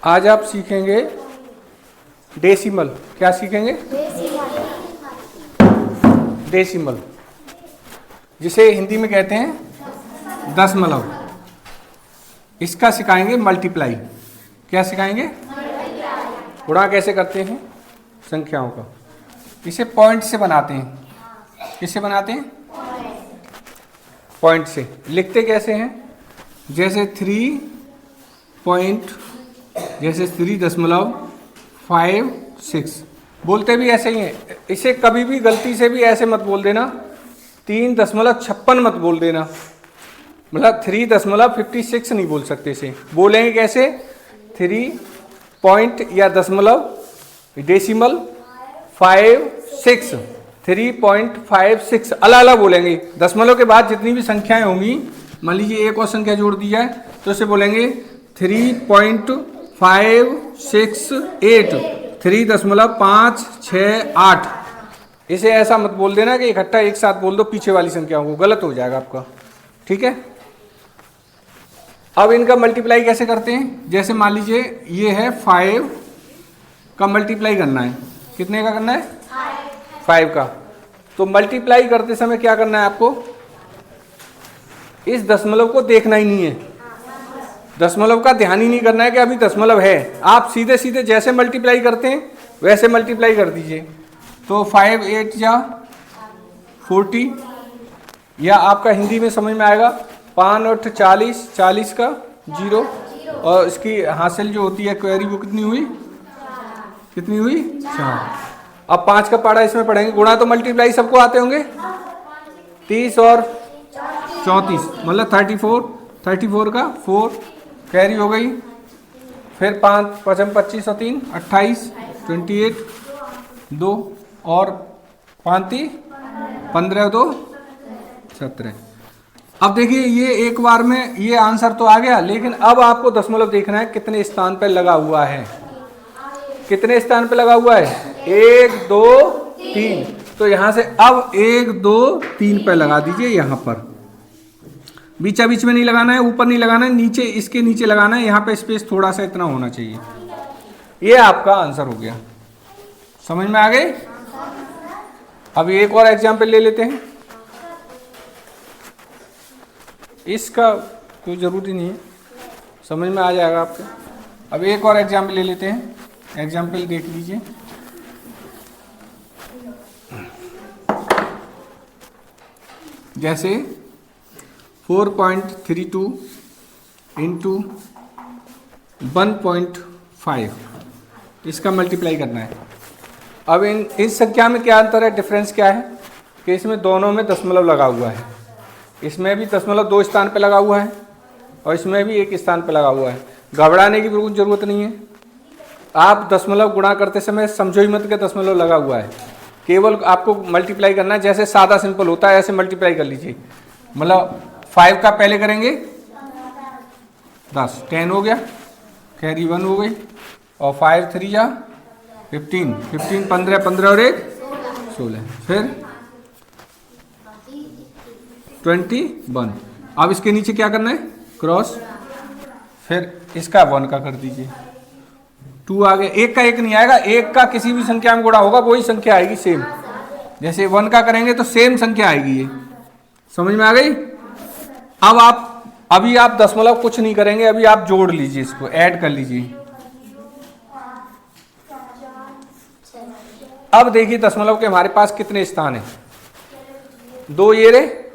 आज आप सीखेंगे डेसिमल। क्या सीखेंगे? डेसिमल, जिसे हिंदी में कहते हैं दशमलव। इसका सिखाएंगे मल्टीप्लाई। क्या सिखाएंगे? गुणा कैसे करते हैं संख्याओं का। इसे पॉइंट से बनाते हैं। किससे बनाते हैं? पॉइंट से। लिखते कैसे हैं? जैसे 3 पॉइंट, जैसे 3.56 बोलते भी ऐसे ही हैं। इसे कभी भी गलती से भी ऐसे मत बोल देना, 3.56 मत बोल देना। मतलब 3.56 नहीं बोल सकते। इसे बोलेंगे कैसे? 3 पॉइंट या दशमलव, डेसिमल 56, 3.56 अलग अलग बोलेंगे। दशमलव के बाद जितनी भी संख्याएं होंगी, मान लीजिए एक और संख्या जोड़ दी जाए तो इसे बोलेंगे 3.568, 3.568। इसे ऐसा मत बोल देना कि इकट्ठा एक साथ बोल दो पीछे वाली संख्याओं को, गलत हो जाएगा आपका। ठीक है। अब इनका मल्टीप्लाई कैसे करते हैं? जैसे मान लीजिए ये है 5 का मल्टीप्लाई करना है। कितने का करना है? 5 का। तो मल्टीप्लाई करते समय क्या करना है आपको? इस दशमलव को देखना ही नहीं है, दशमलव का ध्यान ही नहीं करना है कि अभी दशमलव है। आप सीधे सीधे जैसे मल्टीप्लाई करते हैं वैसे मल्टीप्लाई कर दीजिए। तो 5 8 जा 40, या आपका हिंदी में समझ में आएगा 5 8 40, 40 का 0, और इसकी हासिल जो होती है क्वेरी वो कितनी हुई? कितनी हुई? 4। अब 5 का पहाड़ा इसमें पढ़ेंगे। गुणा तो मल्टीप्लाई सबको आते होंगे। 30 और 34 मतलब 34 का 4 कैरी हो गई। फिर 5 5 25 और 3 28, 28 2 और 5 15 2 17। अब देखिए ये एक बार में ये आंसर तो आ गया, लेकिन अब आपको दशमलव देखना है कितने स्थान पर लगा हुआ है। कितने स्थान पे लगा हुआ है? 1 2 3। तो यहां से अब 1 2 3 पे लगा दीजिए। यहां पर बीचा बीच में नहीं लगाना है, ऊपर नहीं लगाना है, नीचे इसके नीचे लगाना है। यहाँ पे स्पेस थोड़ा सा इतना होना चाहिए। ये आपका आंसर हो गया। समझ में आ गई? अब एक और एग्जाम्पल ले लेते हैं। इसका कोई जरूरी नहीं है, समझ में आ जाएगा आपको। अब एक और एग्जाम्पल ले लेते हैं। एग्जाम्पल देख लीजिए। जैसे 4.32 इंटू 1.5, इसका मल्टीप्लाई करना है। अब इस संख्या में क्या अंतर है, डिफरेंस क्या है कि इसमें दोनों में दशमलव लगा हुआ है। इसमें भी दशमलव 2 स्थान पे लगा हुआ है और इसमें भी 1 स्थान पे लगा हुआ है। घबराने की बिल्कुल जरूरत नहीं है। आप दशमलव गुणा करते समय समझो ही मत के दशमलव लगा हुआ है, केवल आपको मल्टीप्लाई करना है। जैसे सादा सिंपल होता है ऐसे मल्टीप्लाई कर लीजिए। मतलब 5 का पहले करेंगे 10, 10 हो गया, कैरी 1 हो गई, और 5 3 जा 15, 15 15 15 और 1 16, फिर 21। अब इसके नीचे क्या करना है? क्रॉस, फिर इसका 1 का कर दीजिए। 2 आ गया। 1 का 1 नहीं आएगा, 1 का किसी भी संख्या में गुणा होगा वही संख्या आएगी सेम। जैसे 1 का करेंगे तो सेम संख्या आएगी। ये समझ में आ गई? अब अभी आप दशमलव कुछ नहीं करेंगे, अभी आप जोड़ लीजिए, इसको ऐड कर लीजिए। अब देखिए दशमलव के हमारे पास कितने स्थान हैं? 2 ये रे,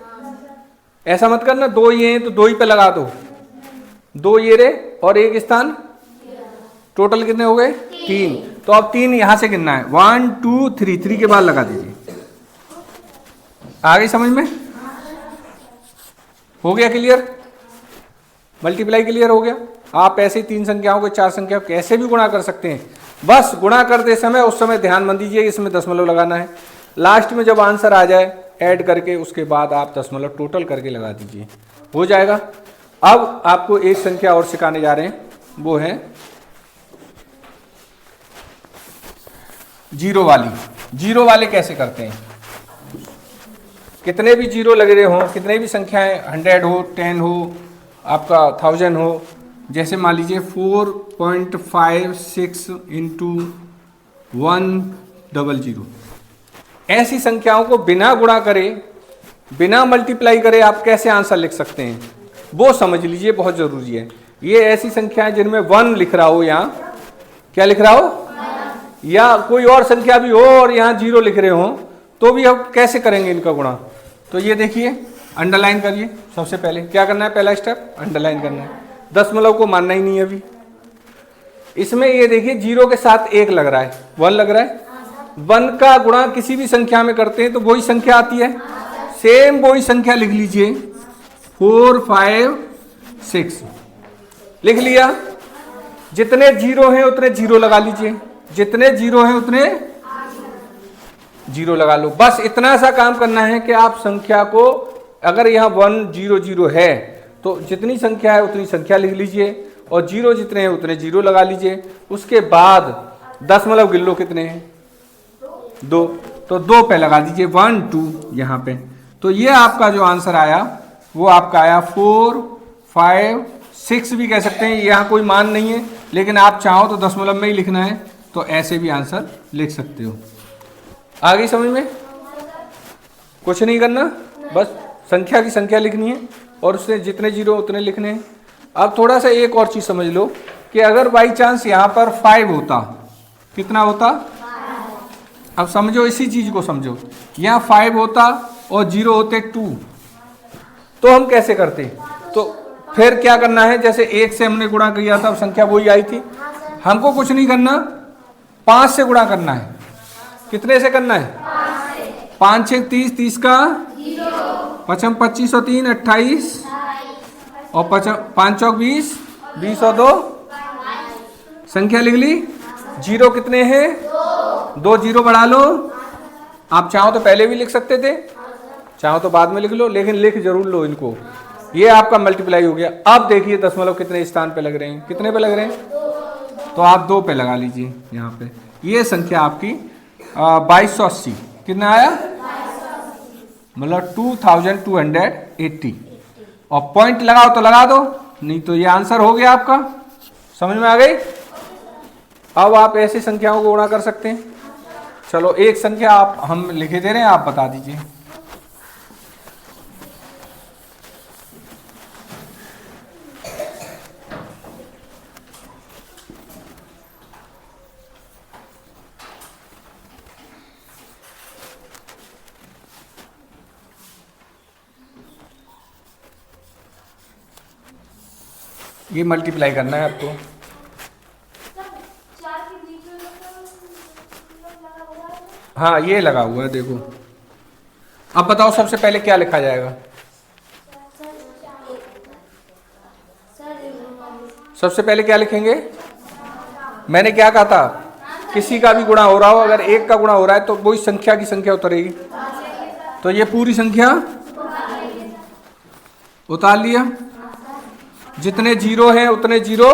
ऐसा मत करना 2 ये हैं तो 2 ही पे लगा दो। 2 ये रे और 1 स्थान, टोटल कितने हो गए? 3। तो अब 3 यहां से गिनना है। 1 2 3, 3 के बाद लगा दीजिए। आ गई समझ में? हो गया क्लियर? मल्टीप्लाई क्लियर हो गया। आप ऐसे ही 3 संख्याओं को 4 संख्याओं कैसे भी गुणा कर सकते हैं। बस गुणा करते समय उस समय ध्यान मत दीजिए इसमें दशमलव लगाना है। लास्ट में जब आंसर आ जाए ऐड करके उसके बाद आप दशमलव टोटल करके लगा दीजिए, हो जाएगा। अब आपको एक संख्या और सिखाने जा रहे हैं, वो है जीरो वाली। जीरो वाले कैसे करते हैं? कितने भी जीरो लगे रहे हों, कितने भी संख्याएं 100 हो, 10 हो, आपका 1000 हो, जैसे मान लीजिए 4.56 इंटू 100, ऐसी संख्याओं को बिना गुणा करे, बिना मल्टीप्लाई करे आप कैसे आंसर लिख सकते हैं, वो समझ लीजिए, बहुत जरूरी है। ये ऐसी संख्याएं जिनमें 1 लिख रहा हो, यहाँ क्या लिख रहा हो, या कोई और संख्या भी हो और यहाँ 0 लिख रहे हो, तो भी हम कैसे करेंगे इनका गुणा। तो ये देखिए, अंडरलाइन करिए। सबसे पहले क्या करना है, पहला स्टेप अंडरलाइन करना है। दशमलव को मानना ही नहीं है अभी। इसमें ये देखिए 0 के साथ 1 लग रहा है, 1 लग रहा है। 1 का गुणा किसी भी संख्या में करते हैं तो वही संख्या आती है, सेम वही संख्या लिख लीजिए, 4, 5, 6 लिख लिया। जितने 0 हैं उतने 0 लगा लीजिए, जितने 0 हैं उतने 0 लगा लो। बस इतना सा काम करना है कि आप संख्या को, अगर यहाँ 1 0 0 है तो जितनी संख्या है उतनी संख्या लिख लीजिए, और 0 जितने हैं उतने 0 लगा लीजिए। उसके बाद दशमलव गिन लो कितने हैं, 2, तो 2 पे लगा दीजिए, 1 2 यहाँ पे। तो ये आपका जो आंसर आया वो आपका आया 4, 5, 6 भी कह सकते हैं। यहाँ कोई मान नहीं है, लेकिन आप चाहो तो दशमलव में ही लिखना है तो ऐसे भी आंसर लिख सकते हो। आ गई समझ में? कुछ नहीं करना, बस संख्या की संख्या लिखनी है और उससे जितने 0 उतने लिखने हैं। अब थोड़ा सा एक और चीज़ समझ लो कि अगर बाई चांस यहाँ पर 5 होता, कितना होता, अब समझो, इसी चीज़ को समझो, यहाँ 5 होता और 0 होते 2, तो हम कैसे करते? तो फिर क्या करना है, जैसे 1 से हमने गुणा किया था, संख्या वही आई थी, हमको कुछ नहीं करना, 5 से गुणा करना है। कितने से करना है? 5 6 30, 30 का 5 25 और 3 28, और 5 चौक 20, 20 और 2 संख्या लिख ली। 0 कितने हैं? 2 0 बढ़ा लो। आप चाहो तो पहले भी लिख सकते थे, चाहो तो बाद में लिख लो, लेकिन लिख जरूर लो इनको। ये आपका मल्टीप्लाई हो गया। अब देखिए दशमलव कितने स्थान पे लग रहे हैं, कितने पे लग रहे हैं, तो आप 2 पे लगा लीजिए यहाँ पे। ये संख्या आपकी 2280 कितना आया, मतलब 2280। और पॉइंट लगाओ तो लगा दो, नहीं तो ये आंसर हो गया आपका। समझ में आ गई? अब आप ऐसी संख्याओं को गुणा कर सकते हैं। चलो एक संख्या आप हम लिखे दे रहे हैं, आप बता दीजिए। ये मल्टीप्लाई करना है आपको। हाँ ये लगा हुआ है, देखो। अब बताओ सबसे पहले क्या लिखा जाएगा? सबसे पहले क्या लिखेंगे? मैंने क्या कहा था, किसी का भी गुणा हो रहा हो, अगर 1 का गुणा हो रहा है तो वही संख्या की संख्या उतरेगी। तो ये पूरी संख्या उतार लिया। जितने 0 हैं उतने 0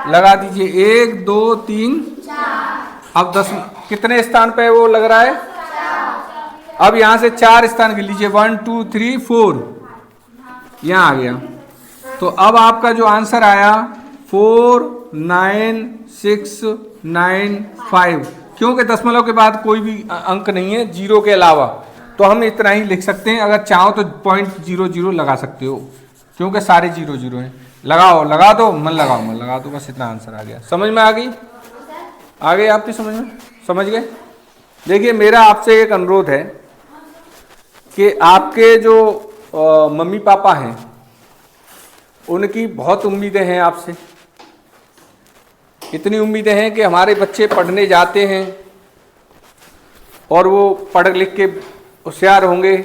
लगा दीजिए, 1 2 3 अब 10 कितने स्थान पे वो लग रहा है? अब यहां से 4 स्थान गिन लीजिए, 1 2 3 4 यहां आ गया। तो अब आपका जो आंसर आया 49695, क्योंकि दशमलव के बाद कोई भी अंक नहीं है 0 के अलावा, तो हम इतना ही लिख सकते हैं। अगर चाहो तो 0.00 लगा सकते हो, क्योंकि सारे 0 0 हैं। लगाओ लगा दो, मन लगाओ मन लगा दो, बस इतना आंसर आ गया। समझ में आ गई? आ गई आपकी समझ में? समझ गए? देखिए मेरा आपसे एक अनुरोध है कि आपके जो मम्मी पापा हैं उनकी बहुत उम्मीदें हैं आपसे। इतनी उम्मीदें हैं कि हमारे बच्चे पढ़ने जाते हैं और वो पढ़ लिख के होशियार होंगे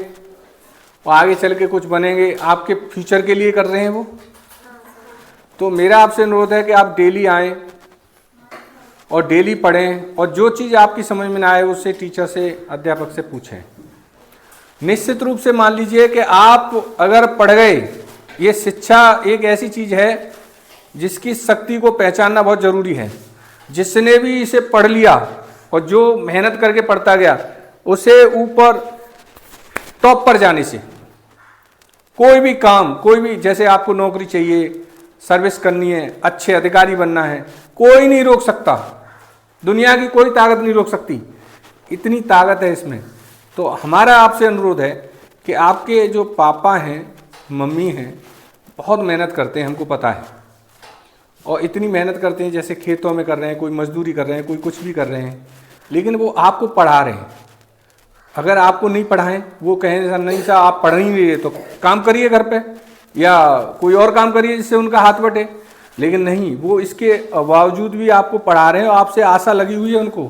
और आगे चल के कुछ बनेंगे, आपके फ्यूचर के लिए कर रहे हैं वो। तो मेरा आपसे अनुरोध है कि आप डेली आएँ और डेली पढ़ें, और जो चीज़ आपकी समझ में ना आए उससे टीचर से, अध्यापक से पूछें। निश्चित रूप से मान लीजिए कि आप अगर पढ़ गए, ये शिक्षा एक ऐसी चीज़ है जिसकी शक्ति को पहचानना बहुत ज़रूरी है। जिसने भी इसे पढ़ लिया और जो मेहनत करके पढ़ता गया, उसे ऊपर टॉप पर जाने से कोई भी काम, कोई भी, जैसे आपको नौकरी चाहिए, सर्विस करनी है, अच्छे अधिकारी बनना है, कोई नहीं रोक सकता, दुनिया की कोई ताकत नहीं रोक सकती, इतनी ताकत है इसमें। तो हमारा आपसे अनुरोध है कि आपके जो पापा हैं, मम्मी हैं, बहुत मेहनत करते हैं, हमको पता है, और इतनी मेहनत करते हैं जैसे खेतों में कर रहे हैं, कोई मजदूरी कर रहे हैं, कोई कुछ भी कर रहे हैं, लेकिन वो आपको पढ़ा रहे हैं। अगर आपको नहीं पढ़ाएं, वो कहें सर नहीं सर आप पढ़ ही नहीं रहे, तो काम करिए घर पे या कोई और काम करिए जिससे उनका हाथ बटे। लेकिन नहीं, वो इसके बावजूद भी आपको पढ़ा रहे हैं और आपसे आशा लगी हुई है उनको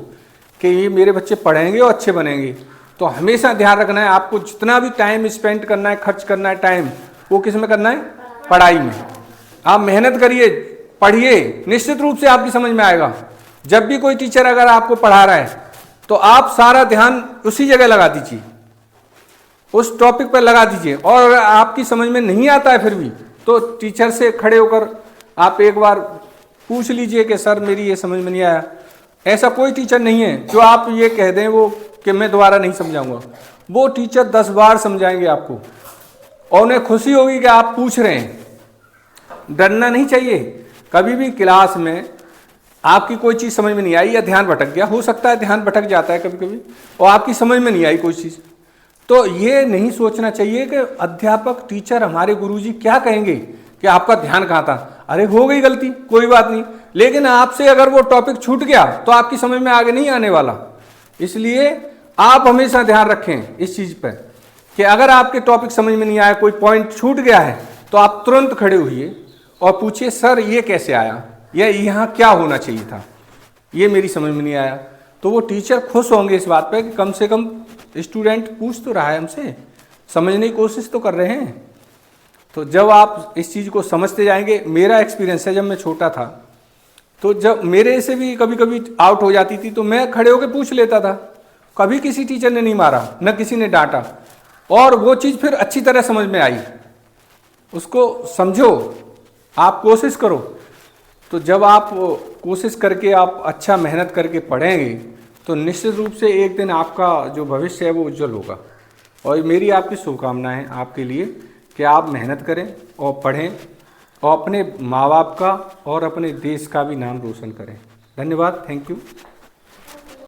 कि ये मेरे बच्चे पढ़ेंगे और अच्छे बनेंगे। तो हमेशा ध्यान रखना है, आपको जितना भी टाइम स्पेंड करना है, खर्च करना है टाइम, वो किस में करना है? पढ़ाई में। आप मेहनत करिए, पढ़िए, निश्चित रूप से आपकी समझ में आएगा। जब भी कोई टीचर अगर आपको पढ़ा रहा है तो आप सारा ध्यान उसी जगह लगा दीजिए, उस टॉपिक पर लगा दीजिए। और अगर आपकी समझ में नहीं आता है फिर भी, तो टीचर से खड़े होकर आप एक बार पूछ लीजिए कि सर मेरी ये समझ में नहीं आया। ऐसा कोई टीचर नहीं है जो आप ये कह दें वो कि मैं दोबारा नहीं समझाऊंगा। वो टीचर 10 बार समझाएंगे आपको और उन्हें खुशी होगी कि आप पूछ रहे हैं। डरना नहीं चाहिए। कभी भी क्लास में आपकी कोई चीज़ समझ में नहीं आई या ध्यान भटक गया, हो सकता है ध्यान भटक जाता है कभी कभी, और आपकी समझ में नहीं आई कोई चीज़, तो ये नहीं सोचना चाहिए कि अध्यापक टीचर हमारे गुरुजी क्या कहेंगे कि आपका ध्यान कहाँ था। अरे हो गई गलती, कोई बात नहीं, लेकिन आपसे अगर वो टॉपिक छूट गया तो आपकी समझ में आगे नहीं आने वाला। इसलिए आप हमेशा ध्यान रखें इस चीज़ पर कि अगर आपके टॉपिक समझ में नहीं आया, कोई पॉइंट छूट गया है, तो आप तुरंत खड़े होइए और पूछिए सर ये कैसे आया, या यहाँ क्या होना चाहिए था, ये मेरी समझ में नहीं आया। तो वो टीचर खुश होंगे इस बात पे कि कम से कम स्टूडेंट पूछ तो रहा है हमसे, समझने की कोशिश तो कर रहे हैं। तो जब आप इस चीज़ को समझते जाएंगे, मेरा एक्सपीरियंस है, जब मैं छोटा था तो जब मेरे से भी कभी कभी आउट हो जाती थी तो मैं खड़े होकर पूछ लेता था, कभी किसी टीचर ने नहीं मारा, न किसी ने डांटा, और वो चीज़ फिर अच्छी तरह समझ में आई। उसको समझो, आप कोशिश करो। तो जब आप कोशिश करके आप अच्छा मेहनत करके पढ़ेंगे तो निश्चित रूप से एक दिन आपका जो भविष्य है वो उज्जवल होगा। और मेरी आपकी शुभकामनाएं आपके लिए कि आप मेहनत करें और पढ़ें और अपने माँ बाप का और अपने देश का भी नाम रोशन करें। धन्यवाद, थैंक यू।